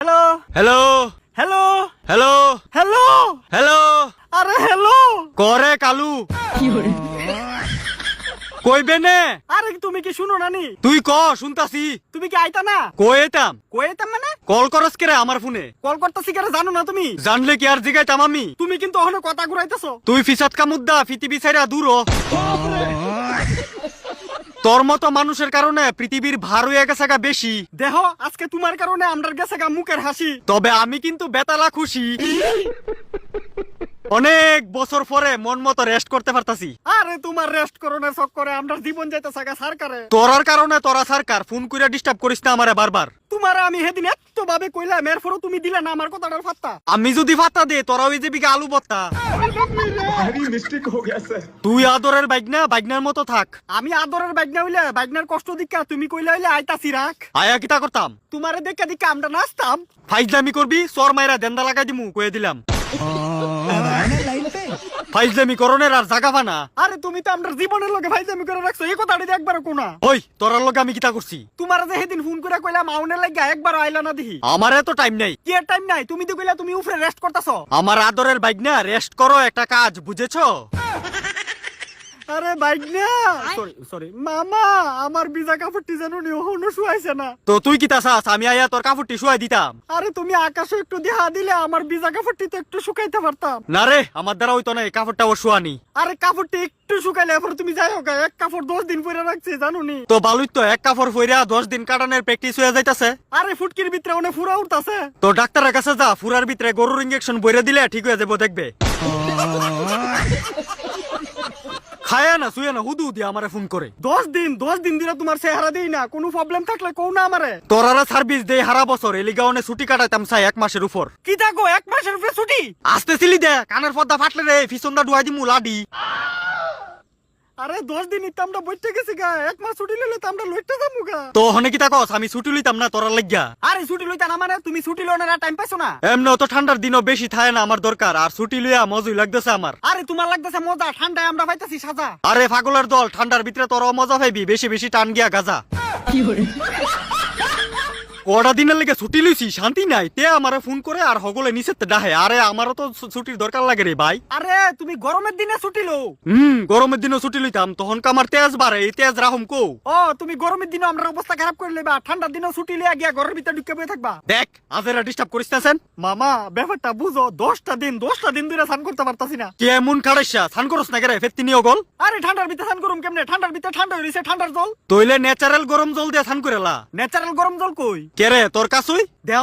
Hello hello hello hello hello hello আরে hello করে কালু কইবে নে আরে তুমি কি শুনো নানি তুই ক শুনতাছি তুমি কি আইতা না কইতাম কইতাম মানে কল করস কে রে আমার ফোনে কল করতেছি কেন জানো না তুমি জানলে কি আর জিগাইতাম আমি তুমি কিন্তু ওখানে কথা ঘুরাইতেছো তুই ফিসাত কামুদ্দা পৃথিবী ছাইরা দূর হ। তোর মতো মানুষের কারণে পৃথিবীর ভার হয়ে গেছে গা বেশি দেহ আজকে তোমার কারণে আমরার গেছে গা মুখের হাসি তবে আমি কিন্তু বেতালা খুশি অনেক বছর পরে মন মতো রেস্ট করতে পারতাছি আরে তোমার রেস্ট করো না শখ করে আমরা জীবন যাইতেছে গা সরকারে তোরার কারণে তোরা সরকার ফোন করে ডিস্টার্ব করিস না আমারে বারবার তোমার আমি সেদিন এত ভাবে কইলাম এরপরও তুমি দিলে না আমার কথাটার ফাত্তা আমি যদি ফাত্তা দে তোরা ওই যে বিঘা আলু বত্তা তুই আদরের বাইগনা বাইগনার মতো থাক আমি আদরের বাইকনা হইলে বাইকনার কষ্ট দিকা তুমি কইলা হইলে আইতাছি রাখ আয়া কিতা করতাম তোমারে দেখা দিকা আমরা নাচতাম ফাইজলামি করবি সর মাইরা দেন্দা লাগাই দিমু কয়ে দিলাম ফাইজলামি করনের আর জাগা পানা আরে তুমি তো আমরা জীবনের লগে ফাইজামি করে রাখছো এই কথাটা একবার কোনা ওই তোরার লগে আমি কিতা করছি তোমার যে সেদিন ফোন করে কইলাম আউনের লাগা একবার আইলা না দেখি আমার এত টাইম নেই কি এর টাইম নাই তুমি তো কইলা তুমি উপরে রেস্ট করতাছো আমার আদরের বাইগনা রেস্ট করো একটা কাজ বুঝেছো আরে বাইক না সরি সরি মামা আমার ভিজা কাপড়টি জানো নি ওহনো শুয়াইছে না তো তুই কিতা চাস আমি আয়া তোর কাপড়টি শুয়াই দিতাম আরে তুমি আকাশে একটু দেখা দিলে আমার ভিজা কাপড়টি তো একটু শুকাইতে পারতাম না রে আমার দ্বারা হইতো না এই কাপড়টা ও শুয়ানি আরে কাপড়টি একটু শুকাইলে এরপর তুমি যাই হোক এক কাপড় 10 দিন পরে রাখছি জানো নি তো বালুই তো এক কাপড় ফইরা 10 দিন কাটানোর প্র্যাকটিস হয়ে যাইতাছে আরে ফুটকির ভিতরে অনেক ফুরা উঠতাছে তো ডাক্তারের কাছে যা ফুরার ভিতরে গরুর ইঞ্জেকশন বইরে দিলে ঠিক হয়ে যাবো দেখবে খায় না শুয়ে না হুদু দিয়ে আমারে ফোন করে 10 দিন দিলে তোমার চেহারা দেই না কোনো প্রবলেম থাকলে কও না আমারে তোরারা সার্ভিস দেই হারা বছর এলিগাওনে ছুটি কাটাইতাম চাই 1 মাসের উপর কি থাকো 1 মাসের উপরে ছুটি আসতেছিলি দে কানের পর্দা ফাটলে রে ফিসন্দা ডুয়াই দিমু লাডি আরে 10 দিন ইতে আমরা বইতে গেছি গা 1 মাস ছুটি লইলে তো আমরা লইতে যাবো গা তো হনে কিতা কস আমি ছুটি লইতাম না তোরার লাগিয়া আরে ছুটি লইতা না মানে তুমি ছুটি লও না টাইম পাইছো না এমনি তো ঠান্ডার দিনও বেশি থাকে না আমার দরকার আর ছুটি লইয়া মজুই লাগতেছে আমার আরে তোমার লাগতেছে মজা ঠান্ডায় আমরা পাইতাছি সাজা আরে পাগলের দল ঠান্ডার ভিতরে তোরাও মজা পাইবি বেশি বেশি টান গিয়া গাজা কটা দিনের লেগে ছুটি লইছি শান্তি নাই তে আমারে ফোন করে আর হগলে নিচেতে ডাহে আরে আমারও তো ছুটির দরকার লাগে রে ভাই আরে তুমি গরমের দিনে ছুটি লও গরমের দিনও ছুটি লইতাম তখন আমার তেজ বাড়ে এই তেজ রাহুম কো ও তুমি গরমের দিনে আমরা অবস্থা খারাপ করে লইবা ঠান্ডার দিনেও ছুটি লিয়া গিয়া ঘরের ভিতরে ঢুকে বসে থাকবা দেখ আজেরা ডিস্টার্ব করিস না সেন মামা ব্যাপারটা বুঝো 10টা দিন ধরে স্নান করতে পারতাছি না কেমন খাড়াইছা স্নান করস না কেরে ফের তিনিও গল আরে ঠান্ডার ভিতরে স্নান করুম কেমনে ঠান্ডার ভিতরে ঠান্ডা হইছে ঠান্ডার জল তইলে ন্যাচারাল গরম জল দিয়ে স্নান করেলা ন্যাচারাল গরম জল কই কেরে তোর কাছুই দেহ